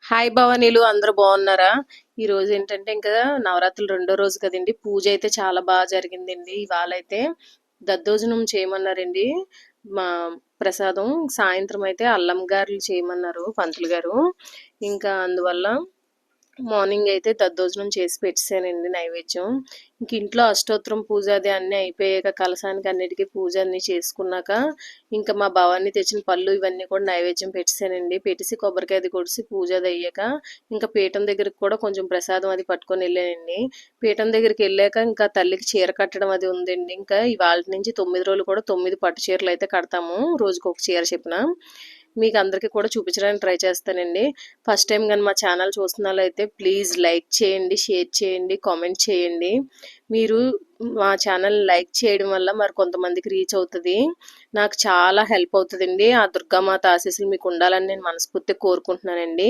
Hi భవానీలు అందరూ బాగున్నారా? ఈ రోజు ఏంటంటే ఇంకా నవరాత్రులు రెండో రోజు కదండి. పూజ అయితే చాలా బాగా జరిగిందండి. ఇవాళ అయితే దద్దోజనం చేయమన్నారండి. మా ప్రసాదం సాయంత్రం అయితే అల్లం గారెలు చేయమన్నారు పంతులు గారు. ఇంకా అందువల్ల మార్నింగ్ అయితే దద్దోజనం చేసి పెట్టేశానండి నైవేద్యం. ఇంక ఇంట్లో అష్టోత్తరం పూజ అది అన్నీ అయిపోయాక కలశానికి అన్నిటికీ పూజ అన్నీ చేసుకున్నాక ఇంకా మా భవాని తెచ్చిన పళ్ళు ఇవన్నీ కూడా నైవేద్యం పెట్టేశానండి. పెట్టేసి కొబ్బరికాయ అది కొడిసి పూజ అది అయ్యాక ఇంకా పీఠం దగ్గరికి కూడా కొంచెం ప్రసాదం అది పట్టుకొని వెళ్ళానండి. పీఠం దగ్గరికి వెళ్ళాక ఇంకా తల్లికి చీర కట్టడం అది ఉందండి. ఇంకా ఇవాళ నుంచి 9 రోజులు కూడా 9 పట్టు చీరలు అయితే కడతాము. రోజుకి ఒక చీర చెప్పిన మీకు అందరికీ కూడా చూపించడానికి ట్రై చేస్తానండి. ఫస్ట్ టైం కానీ మా ఛానల్ చూస్తున్నట్లయితే ప్లీజ్ లైక్ చేయండి, షేర్ చేయండి, కామెంట్ చేయండి. మీరు మా ఛానల్ లైక్ చేయడం వల్ల మరి కొంతమందికి రీచ్ అవుతుంది. నాకు చాలా హెల్ప్ అవుతుందండి. ఆ దుర్గామాత ఆశీస్సులు మీకు ఉండాలని నేను మనస్ఫూర్తిగా కోరుకుంటున్నానండి.